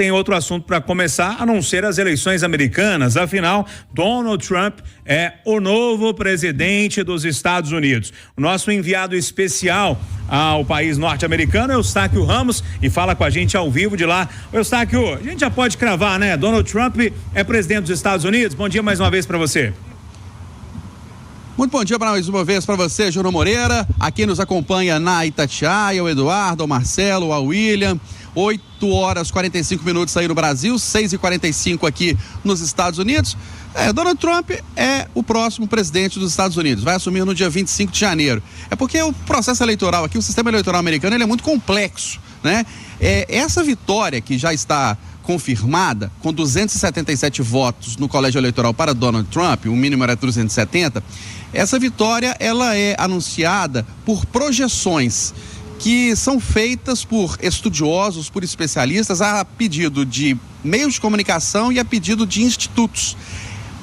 tem outro assunto para começar, a não ser as eleições americanas. Afinal, Donald Trump é o novo presidente dos Estados Unidos. O nosso enviado especial ao país norte-americano é o Eustáquio Ramos e fala com a gente ao vivo de lá. Eustáquio, a gente já pode cravar, né? Donald Trump é presidente dos Estados Unidos. Bom dia mais uma vez para você. Muito bom dia mais uma vez para você, Júnior Moreira. Aqui nos acompanha na Itatiaia, o Eduardo, o Marcelo, o William. 8h45 aí no Brasil, 6h45 aqui nos Estados Unidos. Donald Trump é o próximo presidente dos Estados Unidos, vai assumir no dia 25 de janeiro. É porque o processo eleitoral aqui, o sistema eleitoral americano, ele é muito complexo, né? Essa vitória que já está confirmada, com 277 votos no colégio eleitoral para Donald Trump, o mínimo era 370, essa vitória ela é anunciada por projeções que são feitas por estudiosos, por especialistas, a pedido de meios de comunicação e a pedido de institutos.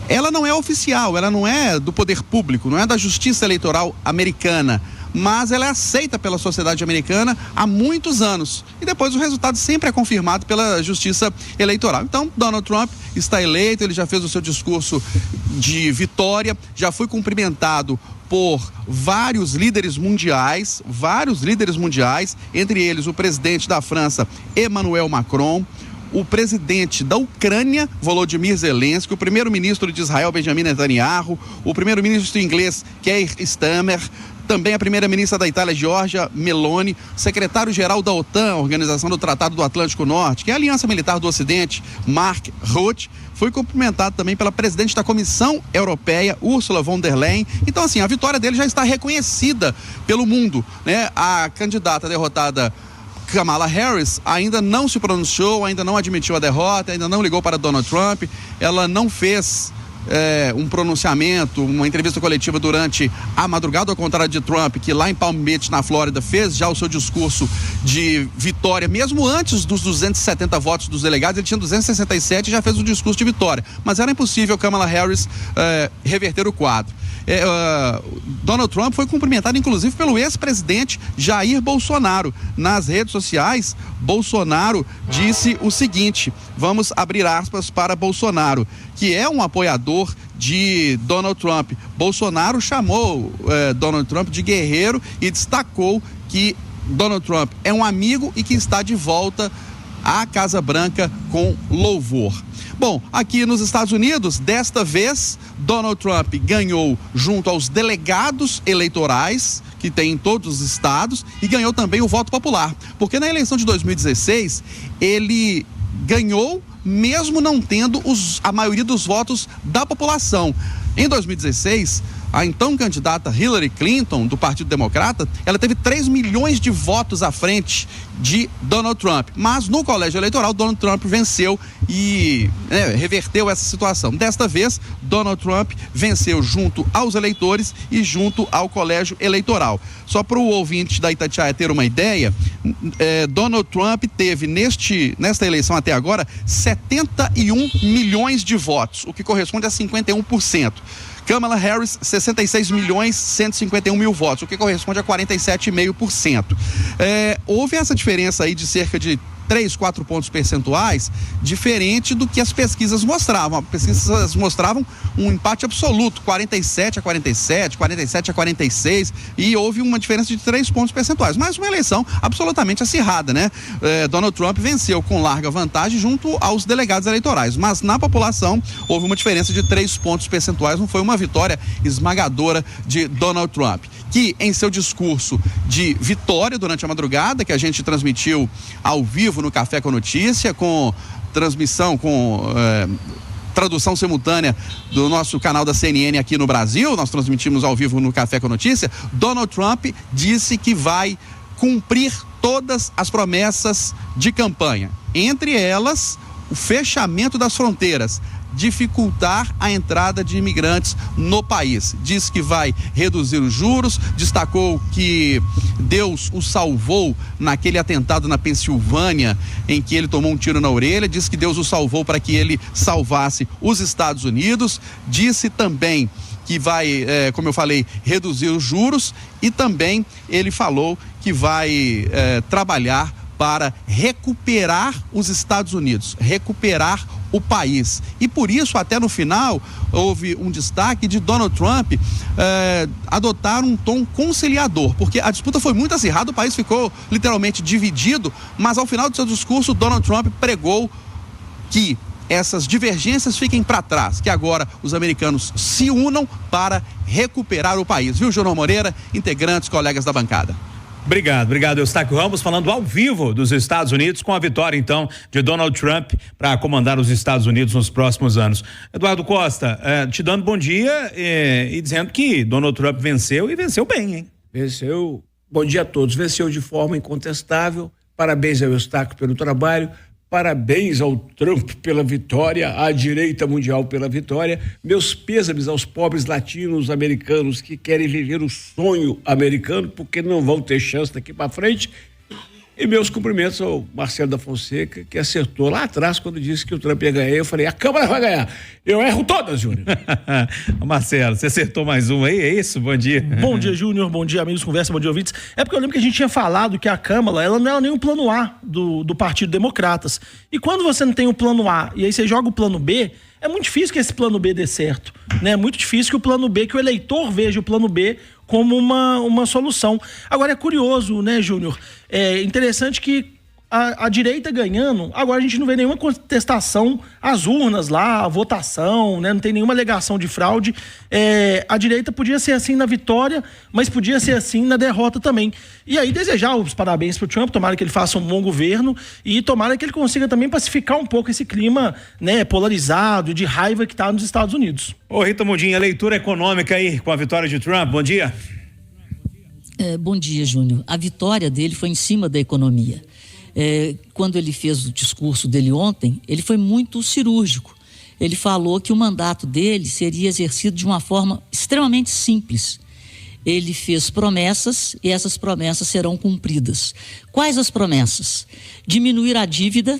Ela não é oficial, ela não é do poder público, não é da Justiça Eleitoral americana, mas ela é aceita pela sociedade americana há muitos anos. E depois o resultado sempre é confirmado pela Justiça Eleitoral. Então, Donald Trump está eleito, ele já fez o seu discurso de vitória, já foi cumprimentado por vários líderes mundiais, entre eles o presidente da França, Emmanuel Macron, o presidente da Ucrânia, Volodymyr Zelensky, o primeiro-ministro de Israel, Benjamin Netanyahu, o primeiro-ministro inglês, Keir Starmer, também a primeira-ministra da Itália, Giorgia Meloni, secretário-geral da OTAN, Organização do Tratado do Atlântico Norte, que é a Aliança Militar do Ocidente, Mark Rutte, foi cumprimentado também pela presidente da Comissão Europeia, Ursula von der Leyen. Então, assim, a vitória dele já está reconhecida pelo mundo, né? A candidata derrotada, Kamala Harris, ainda não se pronunciou, ainda não admitiu a derrota, ainda não ligou para Donald Trump, ela não fez um pronunciamento, uma entrevista coletiva durante a madrugada, ao contrário de Trump, que lá em Palm Beach, na Flórida, fez já o seu discurso de vitória, mesmo antes dos 270 votos dos delegados, ele tinha 267 e já fez o discurso de vitória, mas era impossível Kamala Harris reverter o quadro. Donald Trump foi cumprimentado inclusive pelo ex-presidente Jair Bolsonaro. Nas redes sociais, Bolsonaro disse o seguinte, vamos abrir aspas para Bolsonaro, que é um apoiador de Donald Trump. Bolsonaro chamou Donald Trump de guerreiro e destacou que Donald Trump é um amigo e que está de volta à Casa Branca com louvor. Bom, aqui nos Estados Unidos, desta vez, Donald Trump ganhou junto aos delegados eleitorais, que tem em todos os estados, e ganhou também o voto popular. Porque na eleição de 2016, ele ganhou mesmo não tendo a maioria dos votos da população. Em 2016, a então candidata Hillary Clinton, do Partido Democrata, ela teve 3 milhões de votos à frente de Donald Trump. Mas no colégio eleitoral, Donald Trump venceu e reverteu essa situação. Desta vez, Donald Trump venceu junto aos eleitores e junto ao colégio eleitoral. Só para o ouvinte da Itatiaia ter uma ideia, Donald Trump teve nesta eleição até agora 71 milhões de votos, o que corresponde a 51%. Kamala Harris, 66.151.000 votos, o que corresponde a 47,5%. Houve essa diferença aí de cerca de 3-4 pontos percentuais, diferente do que as pesquisas mostravam. As pesquisas mostravam um empate absoluto, 47-47, 47-46, e houve uma diferença de 3 pontos percentuais. Mas uma eleição absolutamente acirrada, né? Donald Trump venceu com larga vantagem junto aos delegados eleitorais, mas na população houve uma diferença de 3 pontos percentuais, não foi uma vitória esmagadora de Donald Trump, que em seu discurso de vitória durante a madrugada, que a gente transmitiu ao vivo no Café com Notícia, com transmissão, tradução simultânea do nosso canal da CNN aqui no Brasil, nós transmitimos ao vivo no Café com Notícia, Donald Trump disse que vai cumprir todas as promessas de campanha, entre elas o fechamento das fronteiras, dificultar a entrada de imigrantes no país. Diz que vai reduzir os juros, destacou que Deus o salvou naquele atentado na Pensilvânia, em que ele tomou um tiro na orelha, disse que Deus o salvou para que ele salvasse os Estados Unidos, disse também que vai, como eu falei, reduzir os juros, e também ele falou que vai trabalhar para recuperar os Estados Unidos, recuperar o país. E por isso, até no final, houve um destaque de Donald Trump adotar um tom conciliador, porque a disputa foi muito acirrada, o país ficou literalmente dividido, mas ao final do seu discurso, Donald Trump pregou que essas divergências fiquem para trás, que agora os americanos se unam para recuperar o país. Viu, Júnior Moreira, integrantes, colegas da bancada? Obrigado, Eustáquio Ramos, falando ao vivo dos Estados Unidos, com a vitória, então, de Donald Trump para comandar os Estados Unidos nos próximos anos. Eduardo Costa, te dando bom dia e dizendo que Donald Trump venceu e venceu bem, hein? Venceu, bom dia a todos, venceu de forma incontestável, parabéns ao Eustáquio pelo trabalho, parabéns ao Trump pela vitória, à direita mundial pela vitória, meus pêsames aos pobres latinos americanos que querem viver o sonho americano porque não vão ter chance daqui para frente, e meus cumprimentos ao Marcelo da Fonseca, que acertou lá atrás quando disse que o Trump ia ganhar. Eu falei, a Câmara vai ganhar. Eu erro todas, Júnior. Marcelo, você acertou mais uma aí, é isso? Bom dia. Bom dia, Júnior, bom dia, amigos, conversa, bom dia, ouvintes. É porque eu lembro que a gente tinha falado que a Câmara, ela não era nem o plano A do Partido Democratas. E quando você não tem o plano A e aí você joga o plano B, é muito difícil que esse plano B dê certo, né? É muito difícil que o plano B, que o eleitor veja o plano B como uma solução. Agora é curioso, né, Júnior? É interessante que a direita ganhando, agora a gente não vê nenhuma contestação às urnas lá, a votação, né? Não tem nenhuma alegação de fraude. A direita podia ser assim na vitória, mas podia ser assim na derrota também. E aí desejar os parabéns pro Trump, tomara que ele faça um bom governo e tomara que ele consiga também pacificar um pouco esse clima, né, polarizado e de raiva que está nos Estados Unidos. Ô Rita Mudinha, leitura econômica aí com a vitória de Trump, bom dia. Bom dia, Júnior. A vitória dele foi em cima da economia. Quando ele fez o discurso dele ontem, ele foi muito cirúrgico. Ele falou que o mandato dele seria exercido de uma forma extremamente simples. Ele fez promessas e essas promessas serão cumpridas. Quais as promessas? Diminuir a dívida.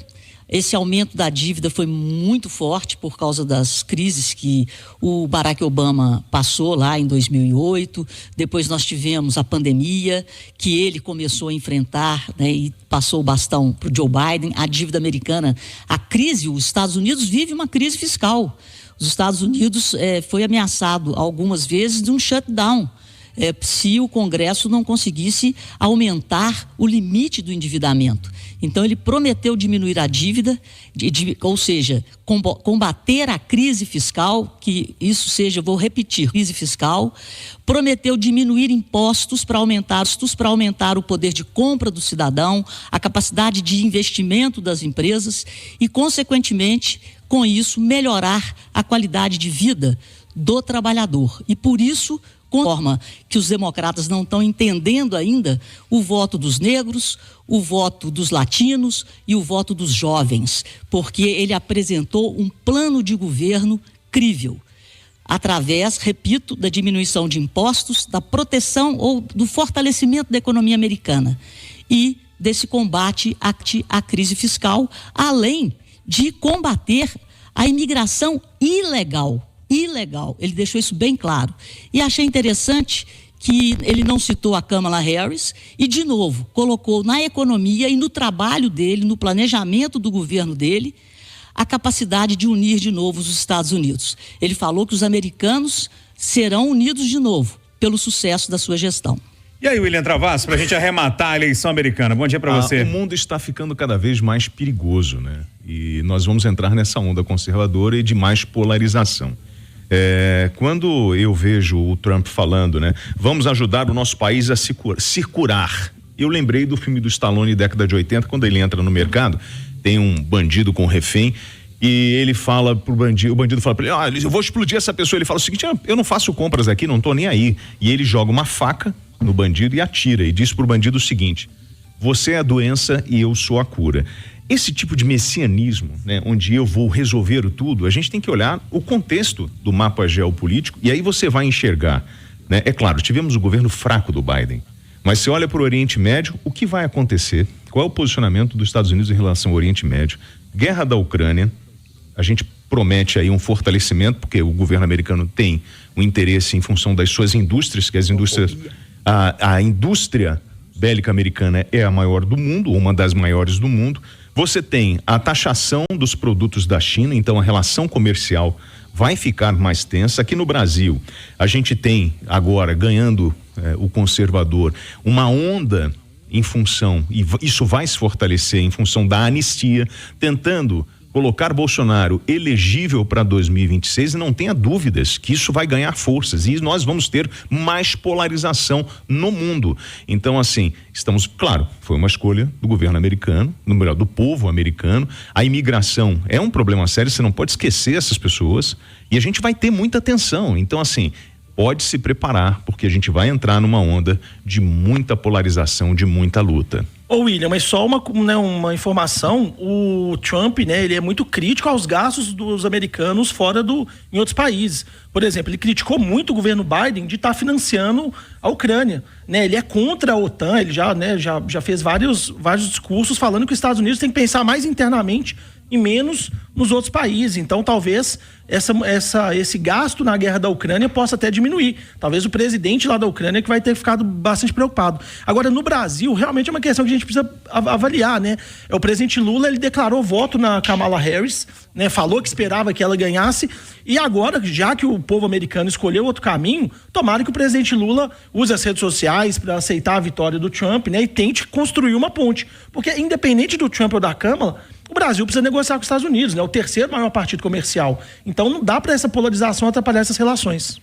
Esse aumento da dívida foi muito forte por causa das crises que o Barack Obama passou lá em 2008. Depois nós tivemos a pandemia, que ele começou a enfrentar, né, e passou o bastão para o Joe Biden. A dívida americana, a crise, os Estados Unidos vive uma crise fiscal. Os Estados Unidos foi ameaçado algumas vezes de um shutdown. Se o Congresso não conseguisse aumentar o limite do endividamento. Então, ele prometeu diminuir a dívida, ou seja, combater a crise fiscal, que isso seja, vou repetir, crise fiscal, prometeu diminuir impostos para aumentar o poder de compra do cidadão, a capacidade de investimento das empresas e, consequentemente, com isso, melhorar a qualidade de vida do trabalhador. E, por isso, forma que os democratas não estão entendendo ainda o voto dos negros, o voto dos latinos e o voto dos jovens, porque ele apresentou um plano de governo crível, através, repito, da diminuição de impostos, da proteção ou do fortalecimento da economia americana e desse combate à crise fiscal, além de combater a imigração ilegal. Ele deixou isso bem claro. E achei interessante que ele não citou a Kamala Harris e, de novo, colocou na economia e no trabalho dele, no planejamento do governo dele, a capacidade de unir de novo os Estados Unidos. Ele falou que os americanos serão unidos de novo pelo sucesso da sua gestão. E aí, William Travassos, para a gente arrematar a eleição americana. Bom dia para você. O mundo está ficando cada vez mais perigoso, né? E nós vamos entrar nessa onda conservadora e de mais polarização. Quando eu vejo o Trump falando, né, vamos ajudar o nosso país a se curar, eu lembrei do filme do Stallone, década de 80, quando ele entra no mercado, tem um bandido com um refém e ele fala pro bandido, o bandido fala pra ele, eu vou explodir essa pessoa. Ele fala o seguinte, eu não faço compras aqui, não tô nem aí. E ele joga uma faca no bandido e atira e diz pro bandido o seguinte, você é a doença e eu sou a cura. Esse tipo de messianismo, né, onde eu vou resolver tudo, a gente tem que olhar o contexto do mapa geopolítico e aí você vai enxergar, né? É claro, tivemos o governo fraco do Biden, mas se olha para o Oriente Médio, o que vai acontecer? Qual é o posicionamento dos Estados Unidos em relação ao Oriente Médio? Guerra da Ucrânia, a gente promete aí um fortalecimento, porque o governo americano tem um interesse em função das suas indústrias, que as indústrias, a indústria bélica americana é a maior do mundo, uma das maiores do mundo. Você tem a taxação dos produtos da China, então a relação comercial vai ficar mais tensa. Aqui no Brasil, a gente tem agora, ganhando o conservador, uma onda em função, e isso vai se fortalecer em função da anistia, tentando colocar Bolsonaro elegível para 2026, e não tenha dúvidas que isso vai ganhar forças e nós vamos ter mais polarização no mundo. Então, assim, claro, foi uma escolha do governo americano, do povo americano. A imigração é um problema sério, você não pode esquecer essas pessoas, e a gente vai ter muita tensão. Então, assim, pode se preparar, porque a gente vai entrar numa onda de muita polarização, de muita luta. Ô William, mas só uma informação, o Trump, né, ele é muito crítico aos gastos dos americanos em outros países. Por exemplo, ele criticou muito o governo Biden de estar financiando a Ucrânia, né? Ele é contra a OTAN, ele já fez vários discursos falando que os Estados Unidos tem que pensar mais internamente e menos nos outros países. Então, talvez esse gasto na guerra da Ucrânia possa até diminuir. Talvez o presidente lá da Ucrânia que vai ter ficado bastante preocupado. Agora, no Brasil, realmente é uma questão que a gente precisa avaliar, né? O presidente Lula, ele declarou voto na Kamala Harris, né? Falou que esperava que ela ganhasse, e agora, já que o povo americano escolheu outro caminho, tomara que o presidente Lula use as redes sociais para aceitar a vitória do Trump, né? E tente construir uma ponte. Porque, independente do Trump ou da Câmara, o Brasil precisa negociar com os Estados Unidos, né? O terceiro maior partido comercial. Então não dá para essa polarização atrapalhar essas relações.